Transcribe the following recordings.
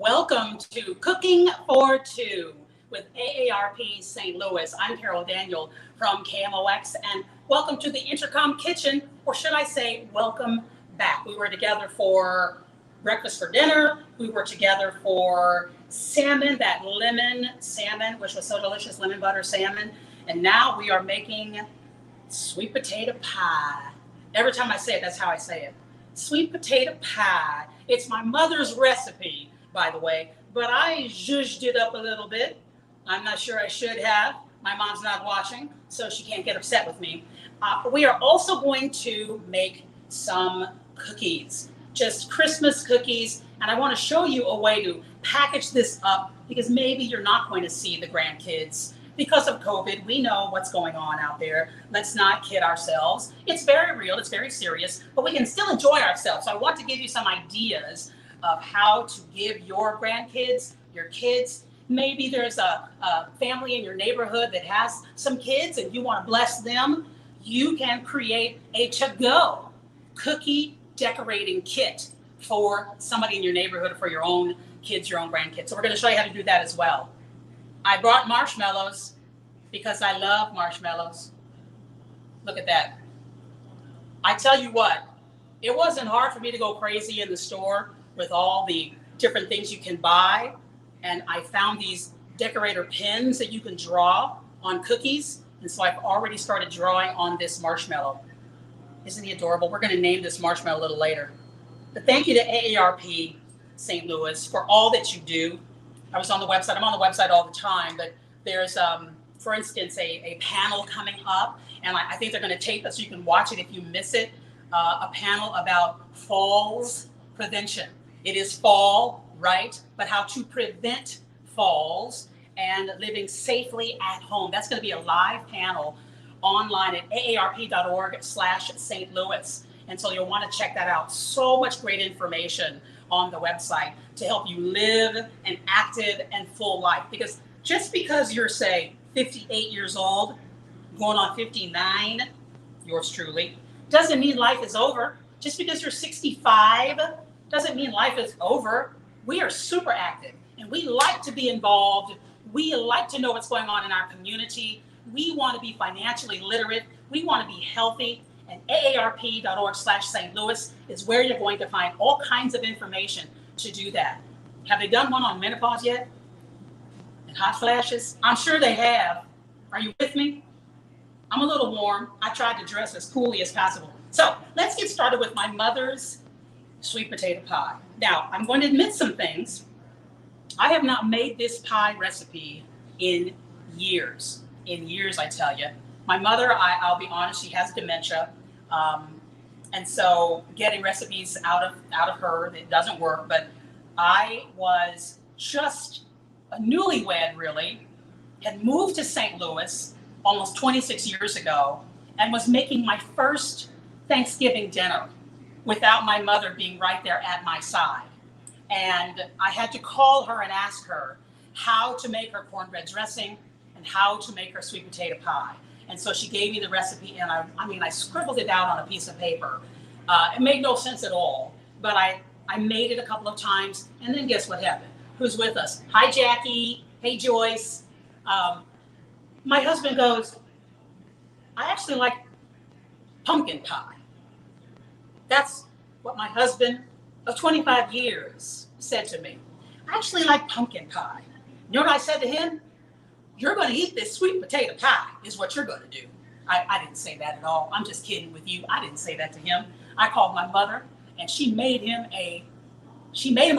Welcome to Cooking for Two with AARP St. Louis. I'm Carol Daniel from KMOX, and welcome to the Intercom Kitchen, or should I say, welcome back. We were together for breakfast for dinner. We were together for salmon, that lemon salmon, which was so delicious, lemon butter salmon. And now we are making sweet potato pie. Every time I say it, that's how I say it. Sweet potato pie. It's my mother's recipe, by the way, but I zhuzhed it up a little bit. I'm not sure I should have. My mom's not watching, so she can't get upset with me. We are also going to make some cookies, just Christmas cookies, and I want to show you a way to package this up because maybe you're not going to see the grandkids because of COVID. We know what's going on out there. Let's not kid ourselves. It's very real, it's very serious, but we can still enjoy ourselves. So I want to give you some ideas of how to give your grandkids, your kids. Maybe there's a family in your neighborhood that has some kids and you want to bless them. You can create a to-go cookie decorating kit for somebody in your neighborhood or for your own kids, your own grandkids. So we're going to show you how to do that as well. I brought marshmallows because I love marshmallows. Look at that. I tell you what, it wasn't hard for me to go crazy in the store with all the different things you can buy. And I found these decorator pins that you can draw on cookies. And so I've already started drawing on this marshmallow. Isn't he adorable? We're going to name this marshmallow a little later. But thank you to AARP St. Louis for all that you do. I was on the website. I'm on the website all the time, but there's, for instance, a panel coming up, and I think they're going to tape it so you can watch it if you miss it, a panel about falls prevention. It is fall, right? But how to prevent falls and living safely at home. That's going to be a live panel online at aarp.org/St. Louis. And so you'll want to check that out. So much great information on the website to help you live an active and full life. Because just because you're, say, 58 years old, going on 59, yours truly, doesn't mean life is over. Just because you're 65 doesn't mean life is over. We are super active and we like to be involved. We like to know what's going on in our community. We want to be financially literate. We want to be healthy. And aarp.org/St. Louis is where you're going to find all kinds of information to do that. Have they done one on menopause yet? And hot flashes? I'm sure they have. Are you with me? I'm a little warm. I tried to dress as coolly as possible. So let's get started with my mother's sweet potato pie. Now, I'm going to admit some things. I have not made this pie recipe in years. In years, I tell you. My mother, I'll be honest, she has dementia. And so getting recipes out of her, it doesn't work. But I was just a newlywed, really, had moved to St. Louis almost 26 years ago and was making my first Thanksgiving dinner without my mother being right there at my side. And I had to call her and ask her how to make her cornbread dressing and how to make her sweet potato pie. And so she gave me the recipe, and I scribbled it out on a piece of paper. It made no sense at all, but I made it a couple of times, and then guess what happened? Who's with us? Hi, Jackie. Hey, Joyce. My husband goes, I actually like pumpkin pie. That's what my husband of 25 years said to me. I actually like pumpkin pie. You know what I said to him? You're going to eat this sweet potato pie is what you're going to do. I didn't say that at all. I'm just kidding with you. I didn't say that to him. I called my mother and she made him a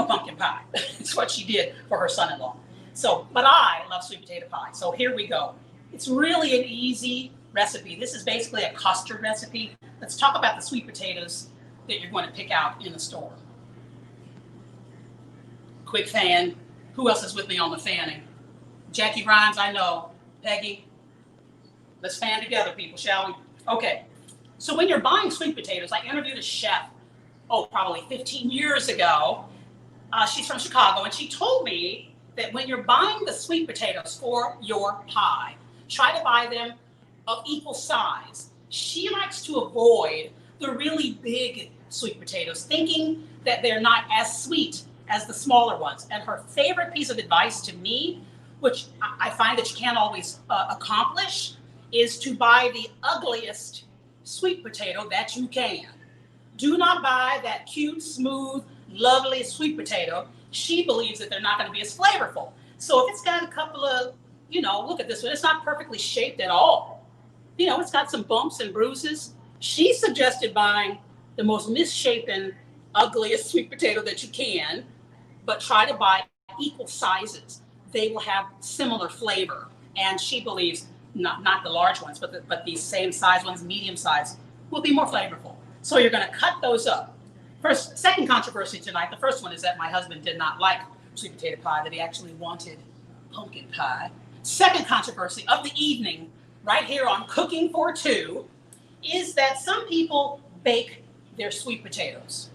pumpkin pie. It's what she did for her son-in-law. So, but I love sweet potato pie. So here we go. It's really an easy recipe. This is basically a custard recipe. Let's talk about the sweet potatoes that you're going to pick out in the store. Quick fan. Who else is with me on the fanning? Jackie Rhymes, I know. Peggy, let's fan together, people, shall we? Okay, so when you're buying sweet potatoes, I interviewed a chef, probably 15 years ago. She's from Chicago, and she told me that when you're buying the sweet potatoes for your pie, try to buy them of equal size. She likes to avoid the really big sweet potatoes, thinking that they're not as sweet as the smaller ones. And her favorite piece of advice to me, which I find that you can't always accomplish, is to buy the ugliest sweet potato that you can. Do not buy that cute, smooth, lovely sweet potato. She believes that they're not going to be as flavorful. So if it's got a couple of, look at this one, it's not perfectly shaped at all. It's got some bumps and bruises. She suggested buying the most misshapen, ugliest sweet potato that you can, but try to buy equal sizes. They will have similar flavor. And she believes not the large ones, but these same size ones, medium size, will be more flavorful. So you're going to cut those up. Second controversy tonight. The first one is that my husband did not like sweet potato pie, that he actually wanted pumpkin pie. Second controversy of the evening, right here on Cooking for Two, is that some people bake their sweet potatoes.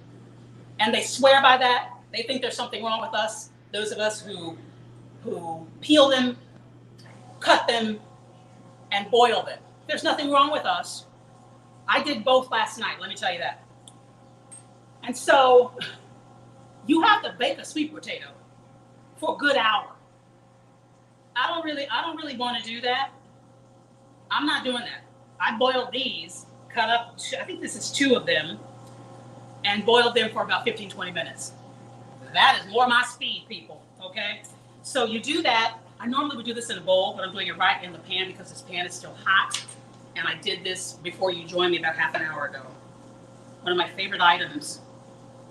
And they swear by that. They think there's something wrong with us, those of us who peel them, cut them, and boil them. There's nothing wrong with us. I did both last night, let me tell you that. And so you have to bake a sweet potato for a good hour. I don't really want to do that. I'm not doing that. I boiled these, cut up, I think this is 2 of them, and boiled them for about 15, 20 minutes. That is more my speed, people, okay? So you do that. I normally would do this in a bowl, but I'm doing it right in the pan because this pan is still hot. And I did this before you joined me about half an hour ago. One of my favorite items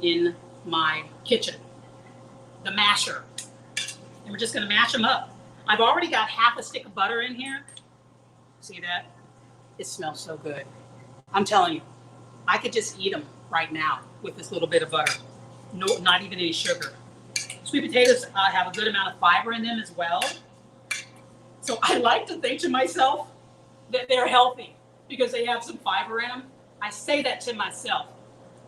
in my kitchen, the masher. And we're just gonna mash them up. I've already got half a stick of butter in here. See that? It smells so good. I'm telling you, I could just eat them right now with this little bit of butter. No, not even any sugar. Sweet potatoes have a good amount of fiber in them as well. So I like to think to myself that they're healthy because they have some fiber in them. I say that to myself.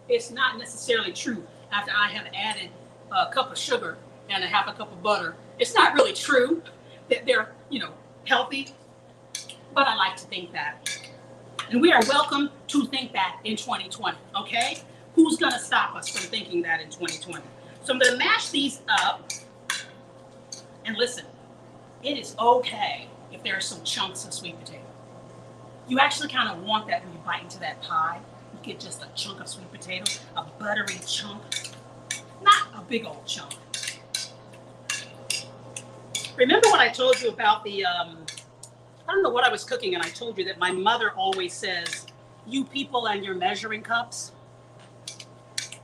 It's not necessarily true after I have added a cup of sugar and a half a cup of butter. It's not really true that they're, healthy, but I like to think that. And we are welcome to think that in 2020, okay? Who's gonna stop us from thinking that in 2020? So I'm gonna mash these up, and listen, it is okay if there are some chunks of sweet potato. You actually kind of want that when you bite into that pie. You get just a chunk of sweet potato, a buttery chunk, not a big old chunk. Remember what I told you about the, I don't know what I was cooking, and I told you that my mother always says, you people and your measuring cups,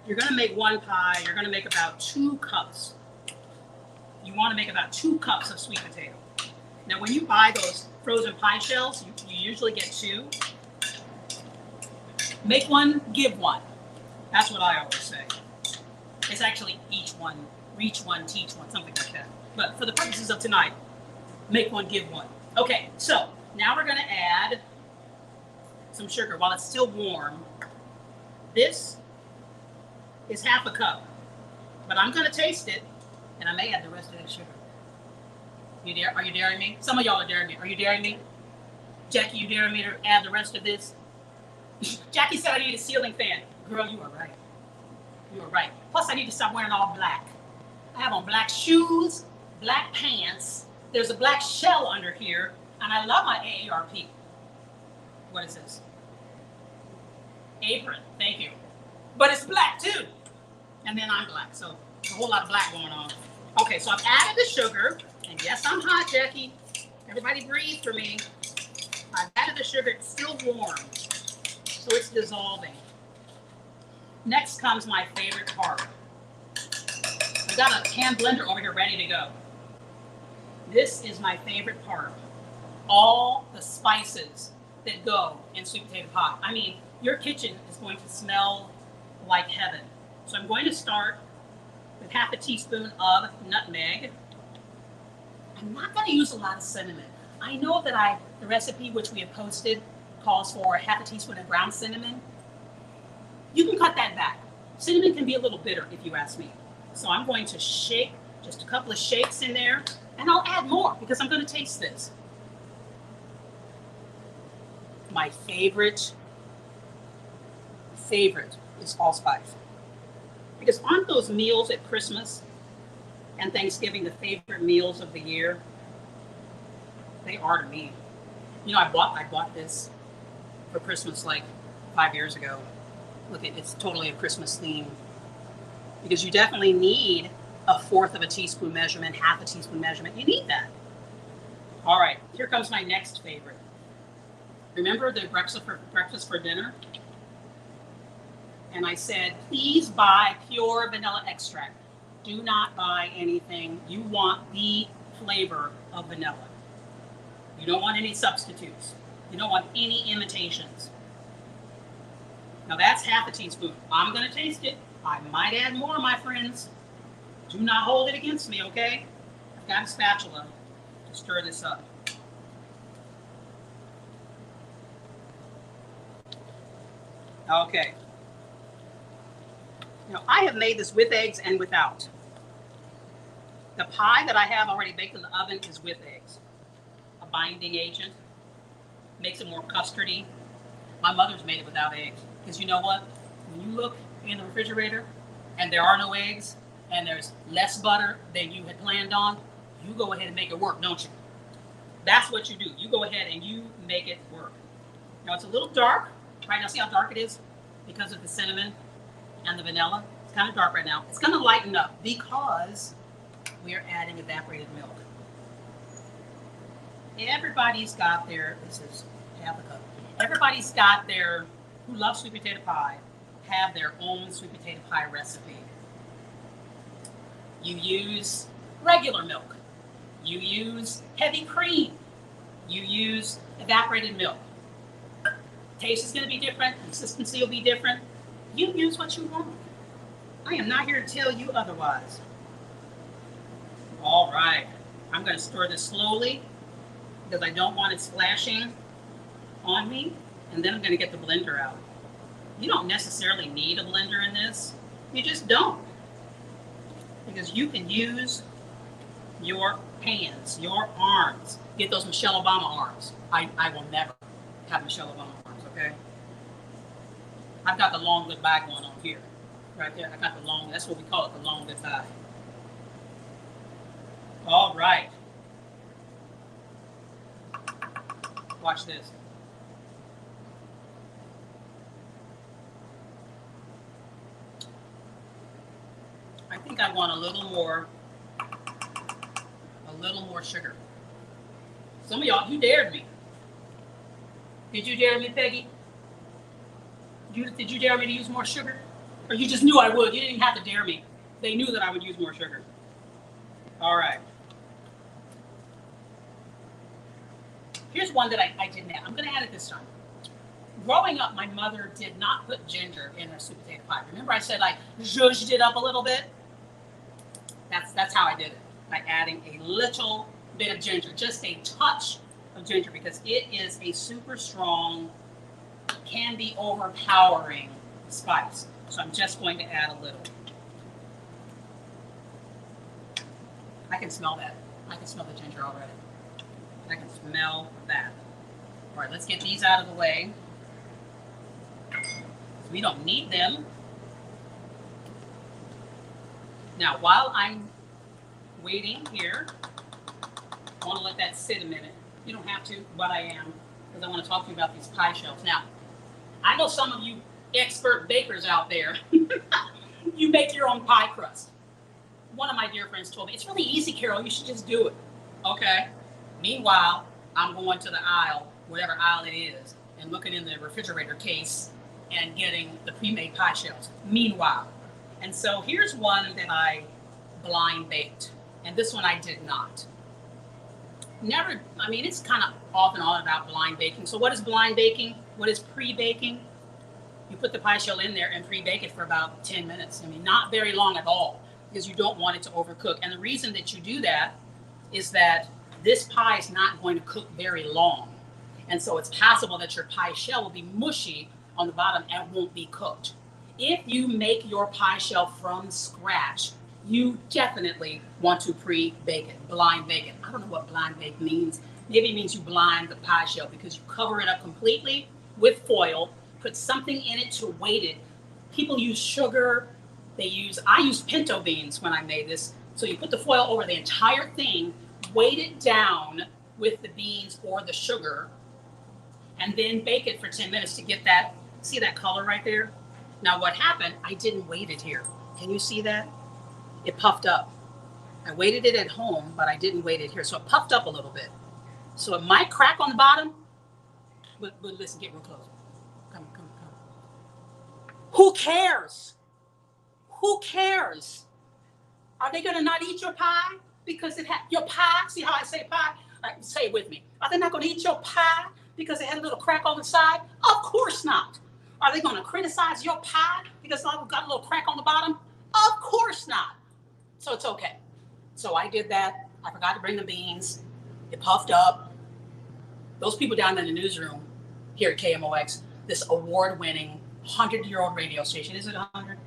you're gonna make one pie, you're gonna make about 2 cups. You wanna make about 2 cups of sweet potato. Now when you buy those frozen pie shells, you usually get 2. Make one, give one. That's what I always say. It's actually each one, reach one, teach one, something like that. But for the purposes of tonight, make one, give one. Okay, so now we're gonna add some sugar while it's still warm. This is half a cup, but I'm gonna taste it, and I may add the rest of that sugar. Are you daring me? Some of y'all are daring me. Are you daring me? Jackie, you daring me to add the rest of this? Jackie said I need a ceiling fan. Girl, you are right. You are right. Plus, I need to stop wearing all black. I have on black shoes, black pants. There's a black shell under here, and I love my AARP. What is this? Apron. Thank you. But it's black too. And then I'm black, so there's a whole lot of black going on. Okay, so I've added the sugar, and yes, I'm hot, Jackie. Everybody breathe for me. I've added the sugar. It's still warm, so it's dissolving. Next comes my favorite part. I've got a hand blender over here ready to go. This is my favorite part. All the spices that go in sweet potato pie. I mean, your kitchen is going to smell like heaven. So I'm going to start with half a teaspoon of nutmeg. I'm not going to use a lot of cinnamon. I know that the recipe which we have posted calls for half a teaspoon of ground cinnamon. You can cut that back. Cinnamon can be a little bitter if you ask me. So I'm going to shake just a couple of shakes in there, and I'll add more because I'm going to taste this. My favorite is allspice. Because aren't those meals at Christmas and Thanksgiving the favorite meals of the year? They are to me. You know, I bought this for Christmas like 5 years ago. Look, it's totally a Christmas theme. Because you definitely need a fourth of a teaspoon measurement, half a teaspoon measurement. You need that. All right, here comes my next favorite. Remember the breakfast for dinner? And I said, please buy pure vanilla extract. Do not buy anything. You want the flavor of vanilla. You don't want any substitutes. You don't want any imitations. Now that's half a teaspoon. I'm going to taste it. I might add more, my friends. Do not hold it against me, okay? I've got a spatula to stir this up. Okay. Now, I have made this with eggs and without. The pie that I have already baked in the oven is with eggs. A binding agent. Makes it more custardy. My mother's made it without eggs. Because you know what? When you look in the refrigerator and there are no eggs and there's less butter than you had planned on, you go ahead and make it work, don't you? That's what you do. You go ahead and you make it work. Now, it's a little dark. Right now, see how dark it is? Because of the cinnamon and the vanilla. It's kind of dark right now. It's going to lighten up because we are adding evaporated milk. Everybody's got their, this is half a cup. Everybody's got their, who loves sweet potato pie, have their own sweet potato pie recipe. You use regular milk. You use heavy cream. You use evaporated milk. Taste is going to be different. Consistency will be different. You use what you want. I am not here to tell you otherwise. All right. I'm going to stir this slowly because I don't want it splashing on me. And then I'm going to get the blender out. You don't necessarily need a blender in this. You just don't. Because you can use your hands, your arms. Get those Michelle Obama arms. I will never have Michelle Obama arms, okay? I've got the long goodbye going on here. Right there. I got the long, that's what we call it, the long goodbye. All right. Watch this. I think I want a little more sugar. Some of y'all, you dared me. Did you dare me, Peggy? Did you dare me to use more sugar? Or you just knew I would? You didn't have to dare me. They knew that I would use more sugar. All right. Here's one that I didn't add. I'm going to add it this time. Growing up, my mother did not put ginger in her sweet potato pie. Remember I said I zhuzhed it up a little bit? That's how I did it. By adding a little bit of ginger. Just a touch of ginger because it is a super strong, can be overpowering spice. So I'm just going to add a little. I can smell that. I can smell the ginger already. I can smell that. All right, let's get these out of the way. We don't need them. Now, while I'm waiting here, I want to let that sit a minute. You don't have to, but I am, because I want to talk to you about these pie shells. Now, I know some of you expert bakers out there, you make your own pie crust. One of my dear friends told me, it's really easy, Carol, you should just do it. Okay. Meanwhile, I'm going to the aisle, whatever aisle it is, and looking in the refrigerator case and getting the pre-made pie shells. Meanwhile. And so here's one that I blind baked, and this one I did not. Never, I mean, it's kind of off and on about blind baking. So what is blind baking? What is pre-baking? You put the pie shell in there and pre-bake it for about 10 minutes. I mean, not very long at all, because you don't want it to overcook. And the reason that you do that is that this pie is not going to cook very long. And so it's possible that your pie shell will be mushy on the bottom and won't be cooked. If you make your pie shell from scratch, you definitely want to pre-bake it, blind bake it. I don't know what blind bake means. Maybe it means you blind the pie shell because you cover it up completely with foil, put something in it to weight it. People use sugar, I used pinto beans when I made this. So you put the foil over the entire thing, weight it down with the beans or the sugar, and then bake it for 10 minutes to get that, see that color right there? Now what happened, I didn't weight it here. Can you see that? It puffed up. I weighted it at home, but I didn't weight it here. So it puffed up a little bit. So it might crack on the bottom, but listen, get real close. Come. Who cares? Who cares? Are they gonna not eat your pie? Because it had your pie, see how I say pie? Say it with me. Are they not gonna eat your pie because it had a little crack on the side? Of course not. Are they gonna criticize your pie because it got a little crack on the bottom? Of course not. So it's okay. So I did that. I forgot to bring the beans. It puffed up. Those people down in the newsroom here at KMOX, this award-winning 100-year-old radio station. Is it 100?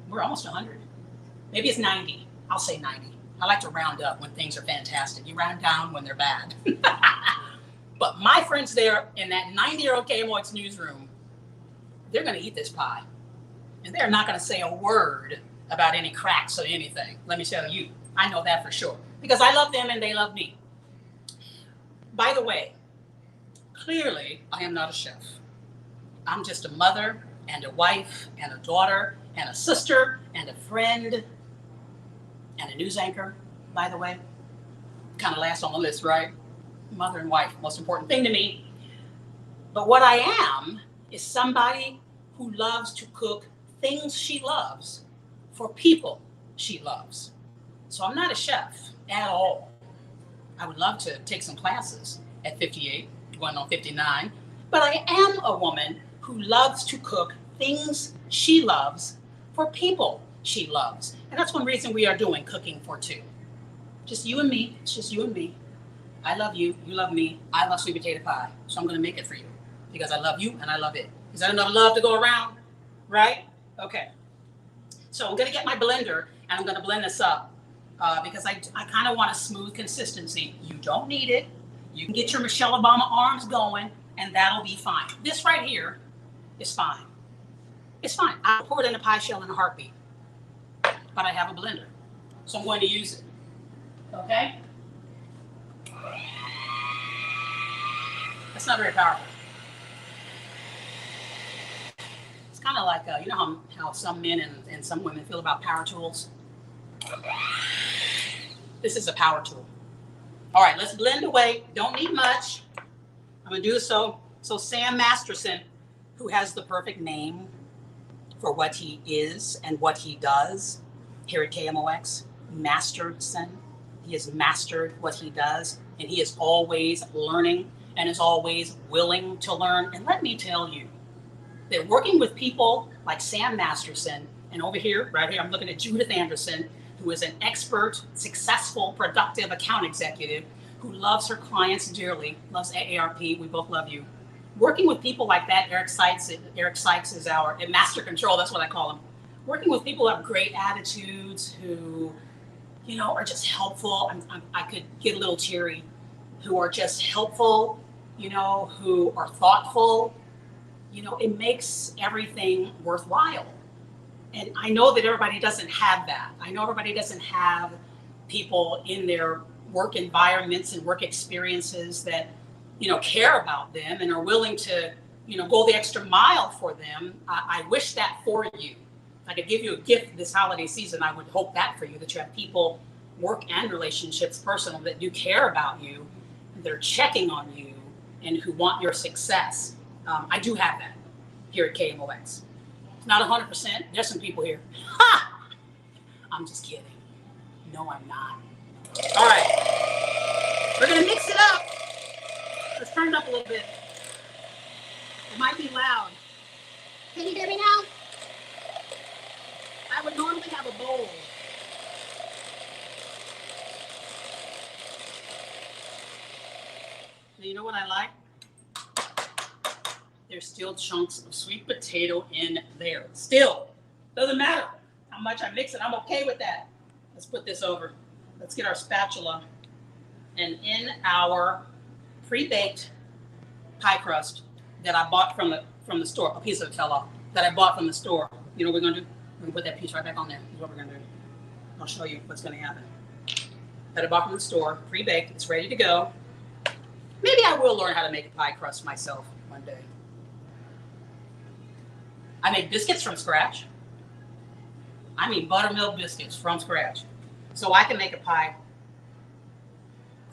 We're almost 100. Maybe it's 90. I'll say 90. I like to round up when things are fantastic. You round down when they're bad. But my friends there in that 90-year-old KMOX newsroom, they're going to eat this pie. And they're not going to say a word about any cracks or anything. Let me tell you, I know that for sure. Because I love them and they love me. By the way, clearly I am not a chef. I'm just a mother and a wife and a daughter and a sister and a friend and a news anchor, by the way. Kind of last on the list, right? Mother and wife, most important thing to me. But what I am is somebody who loves to cook things she loves for people she loves. So I'm not a chef at all. I would love to take some classes at 58, going on 59, but I am a woman who loves to cook things she loves for people she loves. And that's one reason we are doing Cooking for Two. Just you and me. It's just you and me. I love you. You love me. I love sweet potato pie. So I'm going to make it for you because I love you and I love it. Is that enough love to go around? Right? Okay. So I'm going to get my blender and I'm going to blend this up because I kind of want a smooth consistency. You don't need it. You can get your Michelle Obama arms going and that'll be fine. This right here is fine. It's fine. I'll pour it in a pie shell in a heartbeat. But I have a blender. So I'm going to use it. Okay? That's not very powerful. It's kind of like, you know how some men and some women feel about power tools? This is a power tool. All right, let's blend away. Don't need much. I'm going to do this so Sam Masterson, who has the perfect name for what he is and what he does here at KMOX, Masterson. He has mastered what he does, and he is always learning and is always willing to learn. And let me tell you that working with people like Sam Masterson, and over here, right here, I'm looking at Judith Anderson, who is an expert, successful, productive account executive who loves her clients dearly, loves AARP. We both love you. Working with people like that, Eric Sykes is our master control. That's what I call him. Working with people who have great attitudes, who, you know, are just helpful. I could get a little teary. Who are just helpful, you know, who are thoughtful. You know, it makes everything worthwhile. And I know that everybody doesn't have that. I know everybody doesn't have people in their work environments and work experiences that, you know, care about them and are willing to, you know, go the extra mile for them. I wish that for you. If I could give you a gift this holiday season, I would hope that for you, that you have people, work and relationships, personal, that do care about you, they're checking on you, and who want your success. I do have that here at KMOX. It's not 100%. There's some people here. Ha! I'm just kidding. No, I'm not. All right. We're going to mix it up. Let's turn it up a little bit. It might be loud. Can you hear me now? I would normally have a bowl. Now, you know what I like? There's still chunks of sweet potato in there. Still. Doesn't matter how much I mix it. I'm okay with that. Let's put this over. Let's get our spatula. And in our pre-baked pie crust that I bought from the store, a piece of Nutella that I bought from the store. You know what we're going to do? We can put that piece right back on there. That's what we're gonna do. I'll show you what's gonna happen. Got it bought from the store, pre-baked, it's ready to go. Maybe I will learn how to make a pie crust myself one day. I make biscuits from scratch. I mean buttermilk biscuits from scratch. So I can make a pie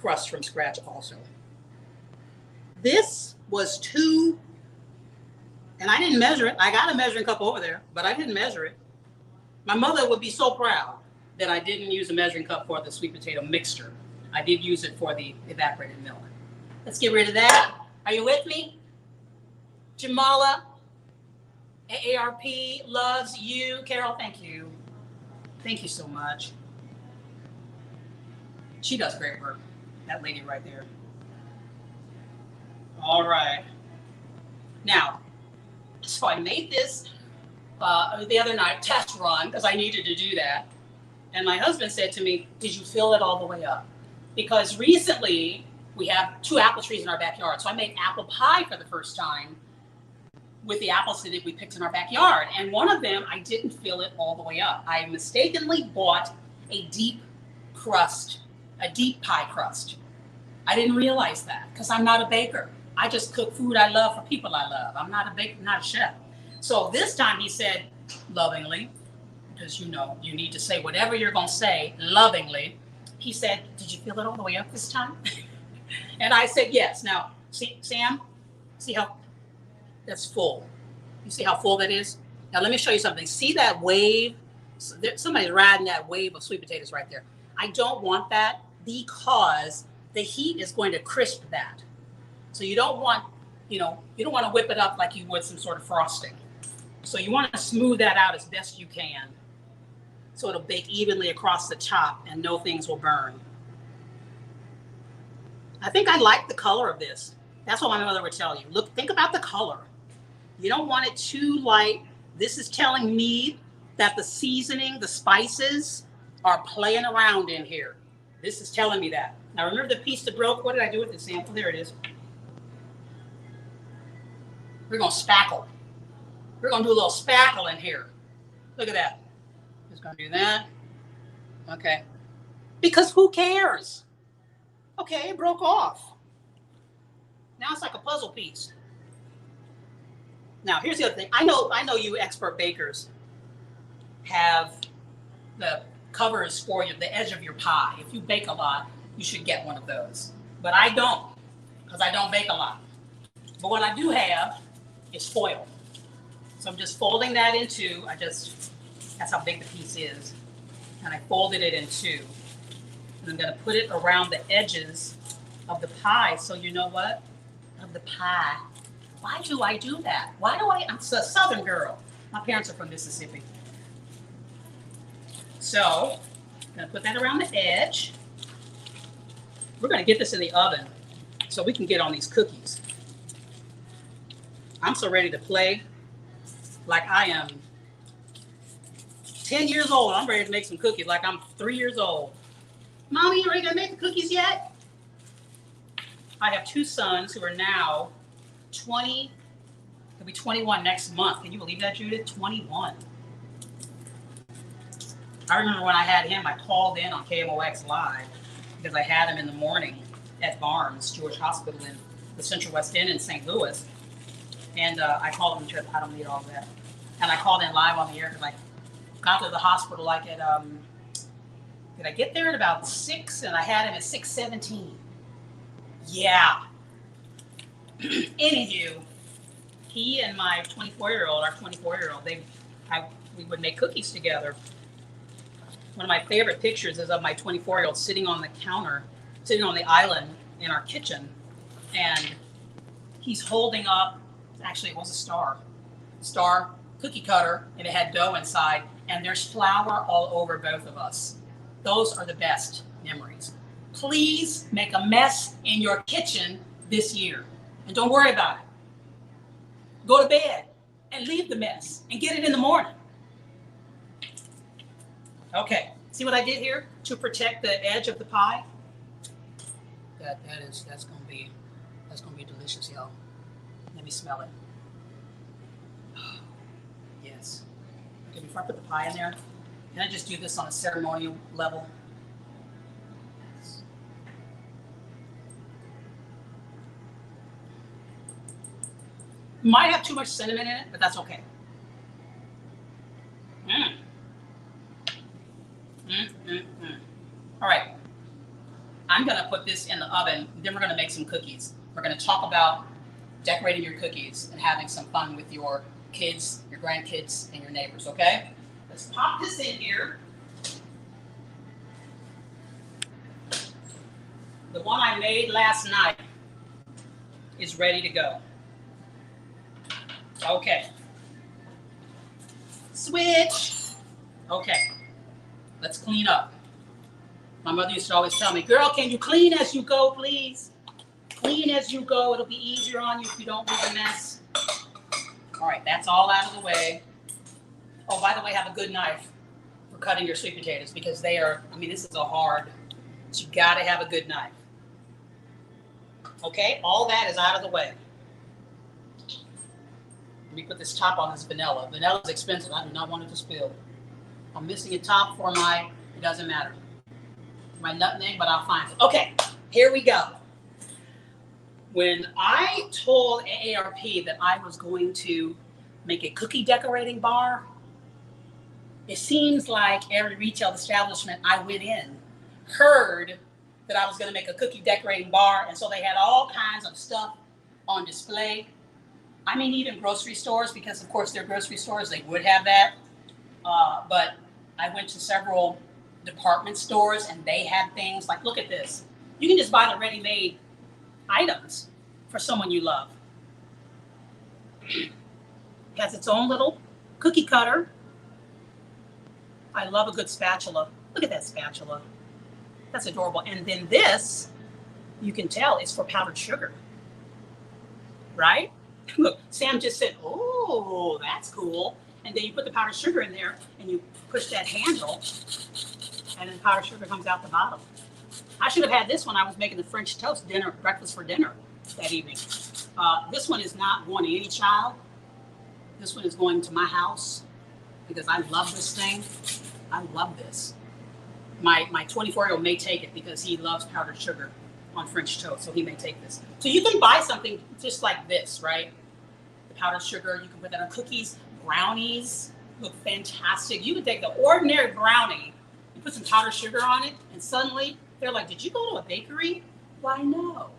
crust from scratch also. This was 2, and I didn't measure it. I got a measuring cup over there, but I didn't measure it. My mother would be so proud that I didn't use a measuring cup for the sweet potato mixture. I did use it for the evaporated milk. Let's get rid of that. Are you with me? Jamala, AARP loves you. Carol, thank you. Thank you so much. She does great work, that lady right there. All right. Now, so I made this the other night, test run, because I needed to do that. And my husband said to me, did you fill it all the way up? Because recently we have 2 apple trees in our backyard. So I made apple pie for the first time with the apples that we picked in our backyard. And one of them, I didn't fill it all the way up. I mistakenly bought a deep pie crust. I didn't realize that because I'm not a baker. I just cook food I love for people I love. I'm not a baker, not a chef. So this time he said, lovingly, because you know, you need to say whatever you're going to say lovingly. He said, did you fill it all the way up this time? And I said, yes. Now, see, Sam, see how that's full. You see how full that is? Now, let me show you something. See that wave? Somebody's riding that wave of sweet potatoes right there. I don't want that because the heat is going to crisp that. So you don't want, you don't want to whip it up like you would some sort of frosting. So you want to smooth that out as best you can. So it'll bake evenly across the top and no things will burn. I think I like the color of this. That's what my mother would tell you. Look, think about the color. You don't want it too light. This is telling me that the seasoning, the spices are playing around in here. This is telling me that. Now remember the piece that broke? What did I do with the sample? There it is. We're gonna spackle. We're gonna do a little spackle in here. Look at that. Just gonna do that. Okay. Because who cares? Okay, it broke off. Now it's like a puzzle piece. Now here's the other thing. I know you expert bakers have the covers for you, the edge of your pie. If you bake a lot, you should get one of those. But I don't, because I don't bake a lot. But what I do have is foil. So I'm just folding that into, that's how big the piece is. And I folded it in 2. And I'm gonna put it around the edges of the pie. So you know what? Of the pie. Why do I do that? I'm a Southern girl. My parents are from Mississippi. So I'm gonna put that around the edge. We're gonna get this in the oven so we can get on these cookies. I'm so ready to play like I am 10 years old. I'm ready to make some cookies like I'm 3 years old. Mommy, you ready to make the cookies yet? I have 2 sons who are now 20, they'll be 21 next month. Can you believe that, Judith? 21. I remember when I had him, I called in on KMOX Live because I had him in the morning at Barnes, Jewish Hospital in the Central West End in St. Louis. And I called him to, I don't need all that. And I called in live on the air because I got to the hospital like at, did I get there at about 6? And I had him at 6:17. Yeah. Anywho, he and my 24-year-old, we would make cookies together. One of my favorite pictures is of my 24-year-old sitting on the counter, sitting on the island in our kitchen. And he's holding up, actually it was a star cookie cutter, and it had dough inside, and there's flour all over both of us. Those are the best memories. Please make a mess in your kitchen this year, and don't worry about it. Go to bed and leave the mess and get it in the morning. Okay, see what I did here to protect the edge of the pie? That's gonna be delicious, y'all. Let me smell it. Yes, Okay, before I put the pie in there, can I just do this on a ceremonial level? Might have too much cinnamon in it, but that's okay. All right, I'm gonna put this in the oven, then we're gonna make some cookies. We're gonna talk about decorating your cookies and having some fun with your kids, your grandkids, and your neighbors, okay? Let's pop this in here. The one I made last night is ready to go. Okay. Switch. Okay. Let's clean up. My mother used to always tell me, girl, can you clean as you go, please? Clean as you go. It'll be easier on you if you don't leave a mess. All right, that's all out of the way. Oh, by the way, have a good knife for cutting your sweet potatoes because they are, I mean, this is a hard, so you gotta have a good knife. Okay, all that is out of the way. Let me put this top on this vanilla. Vanilla is expensive. I do not want it to spill. I'm missing a top for my, it doesn't matter, my nutmeg, but I'll find it. Okay, here we go. When I told AARP that I was going to make a cookie decorating bar, it seems like every retail establishment I went in heard that I was going to make a cookie decorating bar, and so they had all kinds of stuff on display. I mean, even grocery stores, because of course they're grocery stores, they would have that. But I went to several department stores and they had things like, look at this. You can just buy the ready-made items for someone you love. It has its own little cookie cutter. I love a good spatula. Look at that spatula. That's adorable. And then this, you can tell, is for powdered sugar, right? Look, Sam just said, oh, that's cool. And then you put the powdered sugar in there and you push that handle and then powdered sugar comes out the bottom. I should have had this when I was making the French toast dinner, breakfast for dinner that evening. This one is not going to any child. This one is going to my house because I love this thing. I love this. My 24-year-old may take it because he loves powdered sugar on French toast, so he may take this. So you can buy something just like this, right? The powdered sugar, you can put that on cookies, brownies, look fantastic. You can take the ordinary brownie and put some powdered sugar on it, and suddenly they're like, did you go to a bakery? Why, no.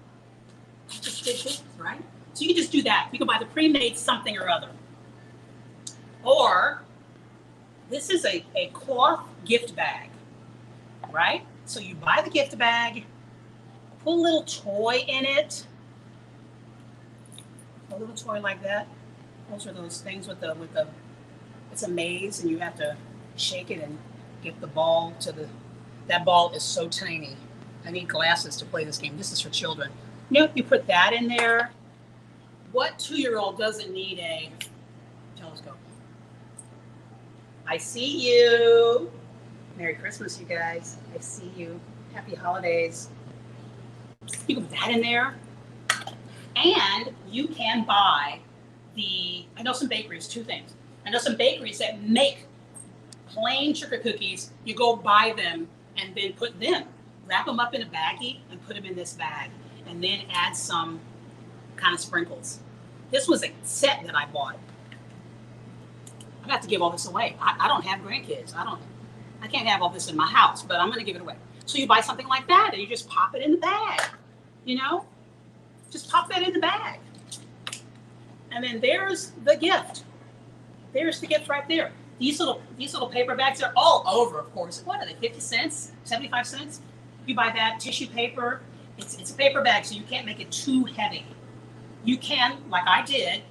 I just did this, right? So you can just do that. You can buy the pre-made something or other. Or this is a cloth gift bag, right? So you buy the gift bag, put a little toy in it, a little toy like that. Those are those things with the, it's a maze and you have to shake it and get the ball to the, that ball is so tiny. I need glasses to play this game. This is for children. Nope, you put that in there. What 2-year-old doesn't need a telescope? I see you. Merry Christmas, you guys. I see you. Happy holidays. You can put that in there. And you can buy I know some bakeries, two things. I know some bakeries that make plain sugar cookies. You go buy them and then put them, wrap them up in a baggie and put them in this bag. And then add some kind of sprinkles. This was a set that I bought. I got to give all this away. I don't have grandkids. I can't have all this in my house, but I'm going to give it away. So you buy something like that and you just pop it in the bag, you know? Just pop that in the bag. And then there's the gift. There's the gift right there. These little paper bags are all over, of course. What are they, 50 cents, 75 cents? You buy that, tissue paper. It's a paper bag, so you can't make it too heavy. You can, like I did,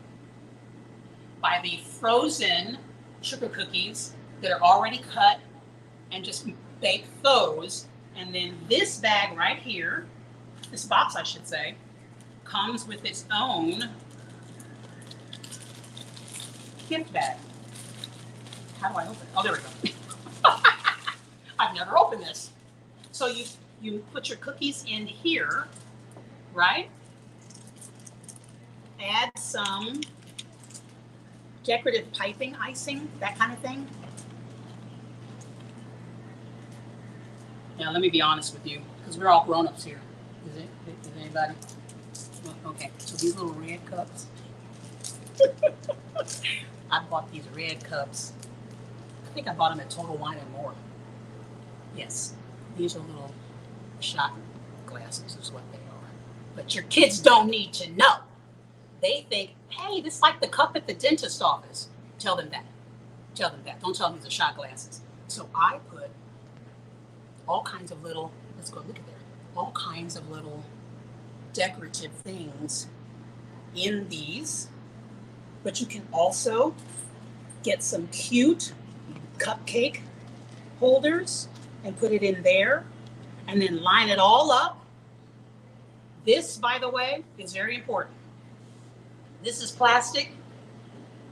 buy the frozen sugar cookies that are already cut and just bake those. And then this bag right here, this box I should say, comes with its own gift bag. How do I open it? Oh, there we go. I've never opened this. So you put your cookies in here, right? Add some decorative piping icing, that kind of thing. Now, let me be honest with you, because we're all grown-ups here. Is anybody? Okay, so these little red cups. I bought these red cups. I think I bought them at Total Wine and More. Yes, these are little shot glasses is what they are. But your kids don't need to know. They think, hey, this is like the cup at the dentist office. Tell them that. Tell them that. Don't tell them these are shot glasses. So I put all kinds of little, let's go look at there, all kinds of little decorative things in these. But you can also get some cute cupcake holders and put it in there and then line it all up. This, by the way, is very important. This is plastic.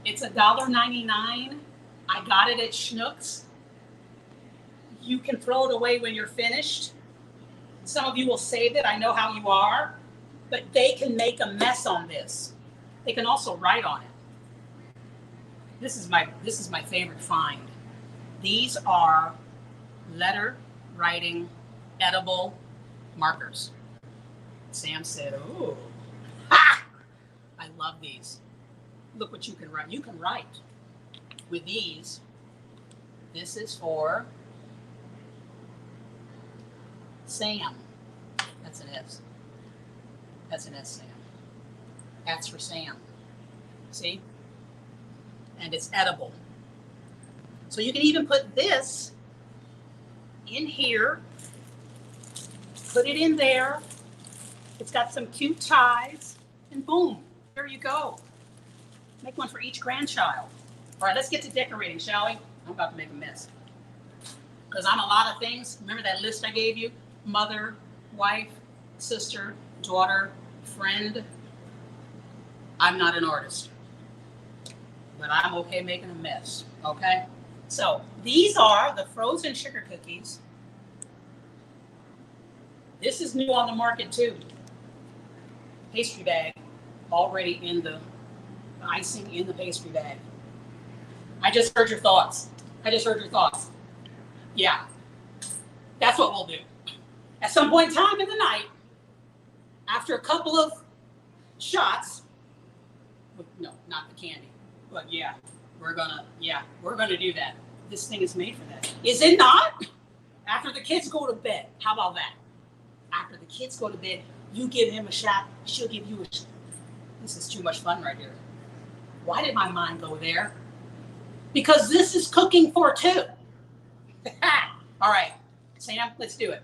It's $1.99. I got it at Schnucks. You can throw it away when you're finished. Some of you will save it. I know how you are. But they can make a mess on this. They can also write on it. This is my favorite find. These are letter writing edible markers. Sam said, "Ooh, ha! I love these. Look what you can write. You can write with these. This is for Sam. That's an S. That's an S, Sam. That's for Sam. See? And it's edible. So you can even put this in here, put it in there. It's got some cute ties, and boom, there you go. Make one for each grandchild. All right, let's get to decorating, shall we? I'm about to make a mess. Because I'm a lot of things. Remember that list I gave you? Mother, wife, sister, daughter, friend. I'm not an artist, but I'm okay making a mess, okay? So these are the frozen sugar cookies. This is new on the market too. Pastry bag, already in the icing in the pastry bag. I just heard your thoughts. Yeah, that's what we'll do. At some point in time in the night, after a couple of shots, no, not the candy, but yeah, we're gonna do that. This thing is made for that. Is it not? After the kids go to bed, how about that? After the kids go to bed, you give him a shot, she'll give you a shot. This is too much fun right here. Why did my mind go there? Because this is cooking for two. All right, Sam, let's do it.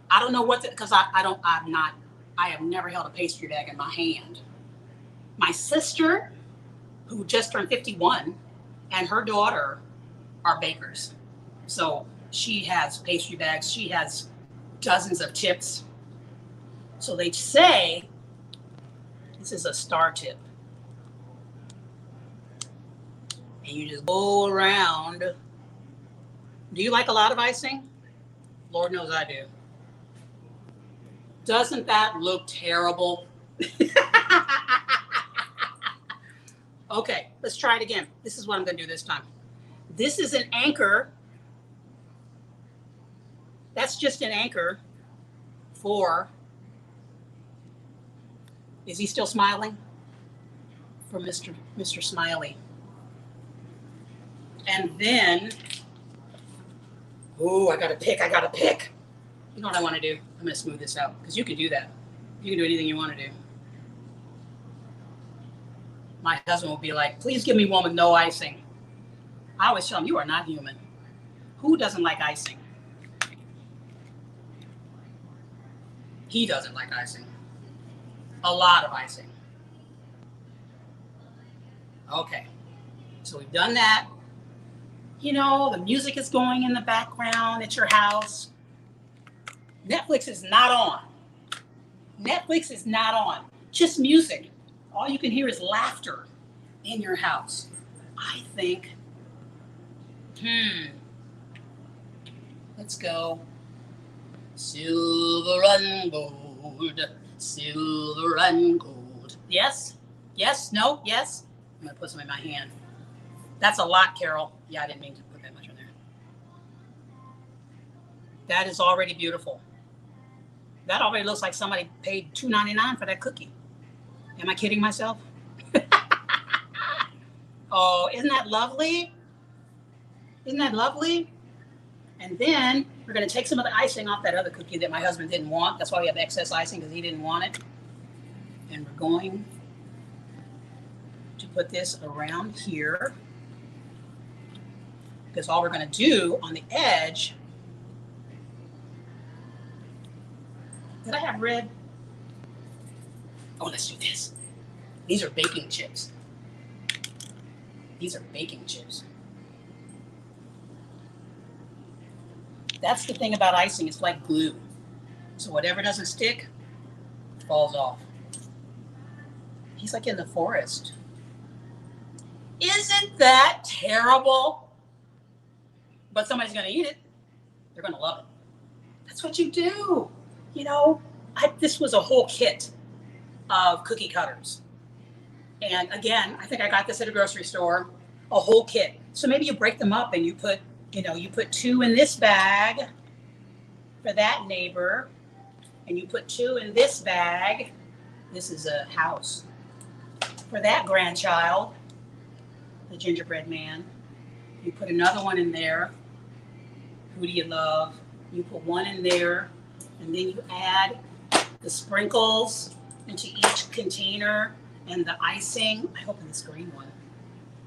I don't know what to, because I have never held a pastry bag in my hand. My sister, who just turned 51, and her daughter are bakers. So she has pastry bags. She has dozens of tips. So they say this is a star tip. And you just go around. Do you like a lot of icing? Lord knows I do. Doesn't that look terrible? Okay, let's try it again. This is what I'm going to do this time. This is an anchor. That's just an anchor for, is he still smiling? For Mr. Smiley. And then, oh, I got to pick. You know what I want to do? I'm going to smooth this out because you can do that. You can do anything you want to do. My husband will be like, please give me one with no icing. I always tell him, you are not human. Who doesn't like icing? He doesn't like icing. A lot of icing. Okay, so we've done that. You know, the music is going in the background at your house. Netflix is not on. Netflix is not on. Just music. All you can hear is laughter in your house. I think, let's go. Silver and gold, silver and gold. Yes? Yes? No? Yes? I'm going to put some in my hand. That's a lot, Carol. Yeah, I didn't mean to put that much in there. That is already beautiful. That already looks like somebody paid $2.99 for that cookie. Am I kidding myself? Oh, isn't that lovely? Isn't that lovely? And then we're going to take some of the icing off that other cookie that my husband didn't want. That's why we have excess icing, because he didn't want it. And we're going to put this around here, because all we're going to do on the edge. Did I have red? Oh, let's do this. These are baking chips. These are baking chips. That's the thing about icing. It's like glue. So whatever doesn't stick falls off. He's like in the forest. Isn't that terrible? But somebody's going to eat it. They're going to love it. That's what you do. You know, this was a whole kit of cookie cutters. And again, I think I got this at a grocery store, a whole kit. So maybe you break them up and you put 2 in this bag for that neighbor, and you put 2 in this bag. This is a house for that grandchild, the gingerbread man. You put another one in there. Who do you love? You put one in there, and then you add the sprinkles into each container and the icing. I opened this green one.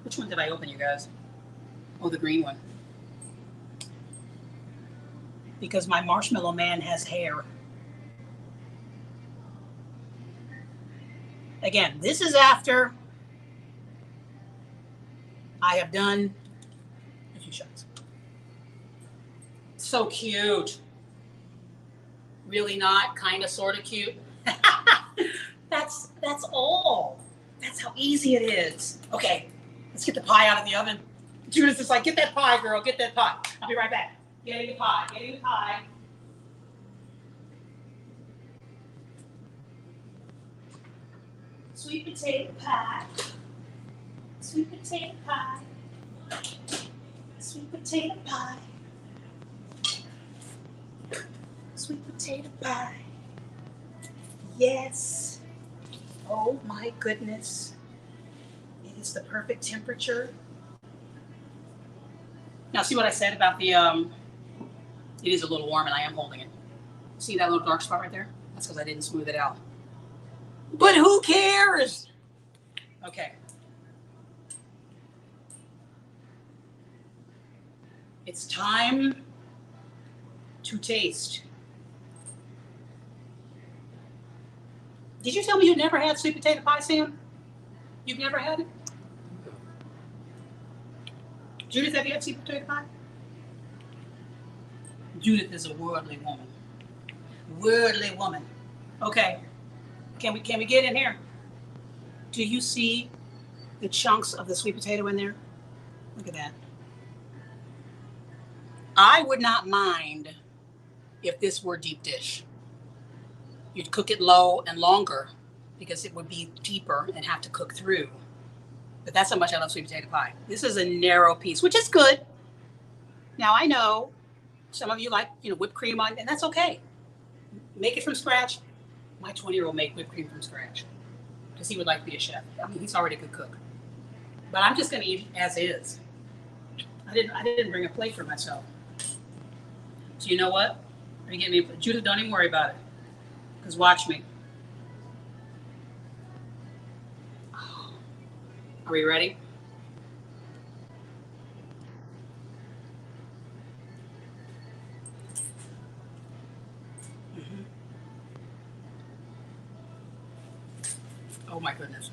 Which one did I open, you guys? Oh, the green one. Because my marshmallow man has hair. Again, this is after I have done a few shots. So cute. Really not, kind of, sort of cute. That's all. That's how easy it is. Okay, let's get the pie out of the oven. Judith is like, get that pie, girl, get that pie. I'll be right back. Getting the pie, getting the pie. Sweet potato pie. Sweet potato pie. Sweet potato pie. Sweet potato pie. Yes. Oh my goodness. It is the perfect temperature. Now see what I said about the, it is a little warm and I am holding it. See that little dark spot right there? That's because I didn't smooth it out. But who cares? Okay. It's time to taste. Did you tell me you never had sweet potato pie, Sam? You've never had it? Judith, have you had sweet potato pie? Judith is a worldly woman. Worldly woman. Okay. Can we get in here? Do you see the chunks of the sweet potato in there? Look at that. I would not mind if this were deep dish. You'd cook it low and longer because it would be deeper and have to cook through. But that's how much I love sweet potato pie. This is a narrow piece, which is good. Now I know some of you like, whipped cream on, and that's okay. Make it from scratch. My 20-year-old make whipped cream from scratch because he would like to be a chef. I mean, he's already a good cook. But I'm just going to eat it as is. I didn't bring a plate for myself. So you know what? Are you getting me? Judith, don't even worry about it. Because watch me. Are we ready? Mm-hmm. Oh my goodness.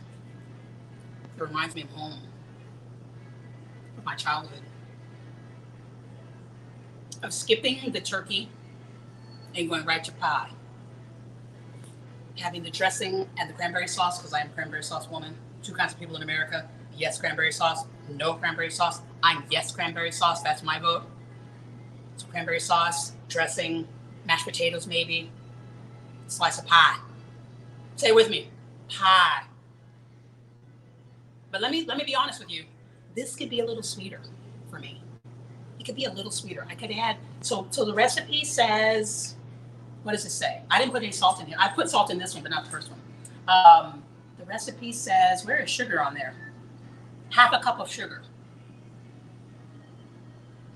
It reminds me of home. Of my childhood. Of skipping the turkey and going right to pie. Having the dressing and the cranberry sauce, because I am a cranberry sauce woman. 2 kinds of people in America. Yes, cranberry sauce. No cranberry sauce. I'm yes, cranberry sauce. That's my vote. So cranberry sauce, dressing, mashed potatoes maybe, slice of pie. Say it with me. Pie. But let me be honest with you. This could be a little sweeter for me. It could be a little sweeter. I could add, so the recipe says, what does it say? I didn't put any salt in here. I put salt in this one, but not the first one. The recipe says, where is sugar on there? Half a cup of sugar.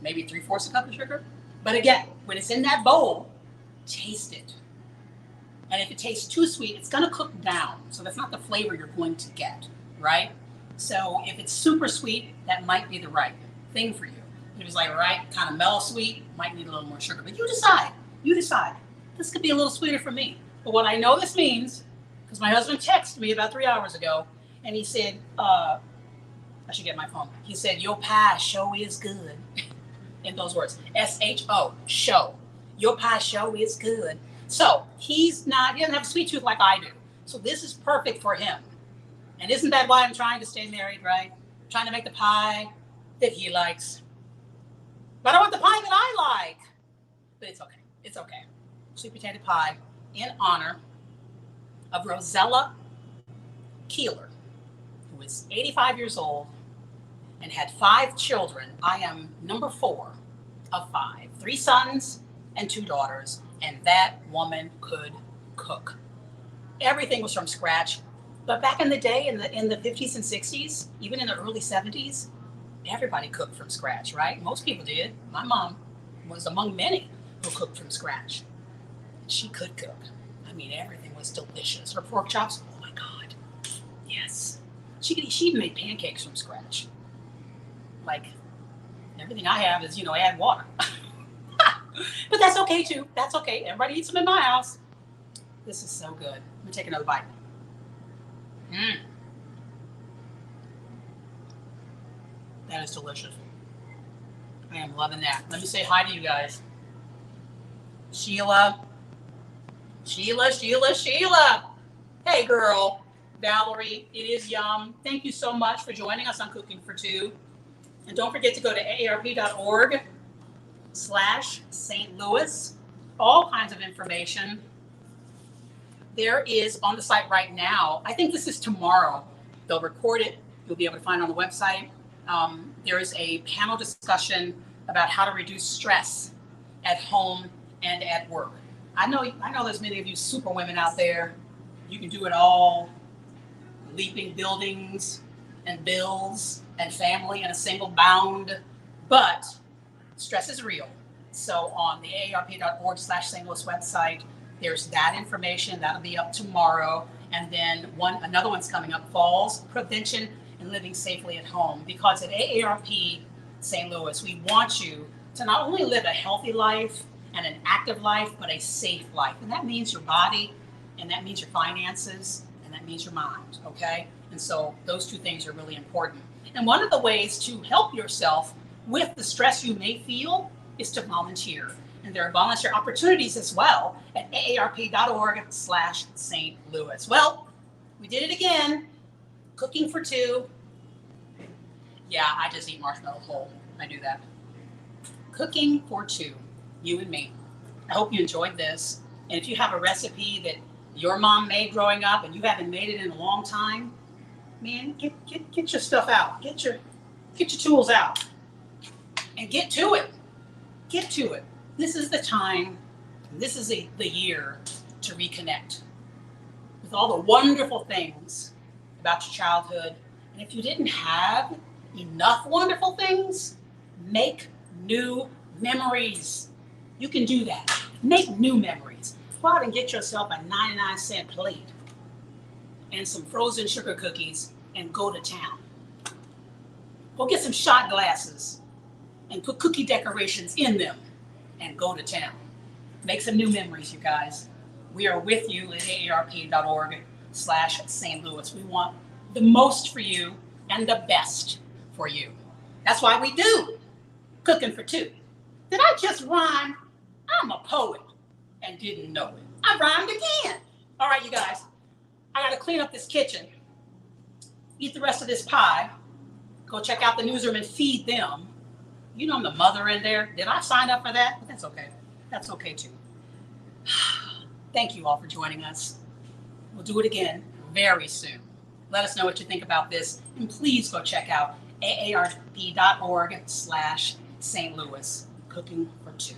Maybe 3/4 a cup of sugar. But again, when it's in that bowl, taste it. And if it tastes too sweet, it's going to cook down. So that's not the flavor you're going to get, right? So if it's super sweet, that might be the right thing for you. If it's like, right, kind of mellow sweet, might need a little more sugar. But you decide. You decide. This could be a little sweeter for me. But what I know this means, because my husband texted me about 3 hours ago, and he said, I should get my phone. He said, your pie show is good. In those words, S-H-O, show. Your pie show is good. So he doesn't have a sweet tooth like I do. So this is perfect for him. And isn't that why I'm trying to stay married, right? I'm trying to make the pie that he likes. But I want the pie that I like. But it's okay. It's okay. Sweet potato pie in honor of Rosella Keeler, who is 85 years old and had 5 children. I am number 4 of 5. 3 sons and 2 daughters. And that woman could cook. Everything was from scratch. But back in the day, in the 50s and 60s, even in the early 70s, everybody cooked from scratch, right? Most people did. My mom was among many who cooked from scratch. She could cook. I mean, everything was delicious. Her pork chops, oh my God. Yes. She even made pancakes from scratch. Like, everything I have is, add water. But that's okay too. That's okay. Everybody eats them in my house. This is so good. Let me take another bite. That is delicious. I am loving that. Let me say hi to you guys. Sheila. Hey, girl. Valerie, it is yum. Thank you so much for joining us on Cooking for Two. And don't forget to go to aarp.org/St. Louis. All kinds of information. There is on the site right now. I think this is tomorrow. They'll record it. You'll be able to find it on the website. There is a panel discussion about how to reduce stress at home and at work. I know there's many of you super women out there. You can do it all, leaping buildings and bills and family in a single bound, but stress is real. So on the aarp.org/St. Louis website, there's that information. That'll be up tomorrow. And then another one's coming up, Falls Prevention and Living Safely at Home. Because at AARP St. Louis, we want you to not only live a healthy life and an active life, but a safe life. And that means your body, and that means your finances, and that means your mind, okay? And so those 2 things are really important. And one of the ways to help yourself with the stress you may feel is to volunteer. And there are volunteer opportunities as well at aarp.org/St. Louis. Well, we did it again. Cooking for 2. Yeah, I just eat marshmallows whole. I do that. Cooking for 2, you and me. I hope you enjoyed this. And if you have a recipe that your mom made growing up and you haven't made it in a long time, man, get your stuff out. Get your tools out. And get to it. Get to it. This is the time, this is the year to reconnect with all the wonderful things about your childhood. And if you didn't have enough wonderful things, make new memories. You can do that. Make new memories. Go out and get yourself a 99-cent plate and some frozen sugar cookies and go to town. Go get some shot glasses and put cookie decorations in them and go to town. Make some new memories, you guys. We are with you at aarp.org/St. Louis. We want the most for you and the best for you. That's why we do Cooking for 2. Did I just rhyme? I'm a poet and didn't know it. I rhymed again. All right, you guys. I got to clean up this kitchen. Eat the rest of this pie. Go check out the newsroom and feed them. You know I'm the mother in there. Did I sign up for that? But that's okay. That's okay too. Thank you all for joining us. We'll do it again very soon. Let us know what you think about this, and please go check out aarp.org/St. Louis, Cooking for Two.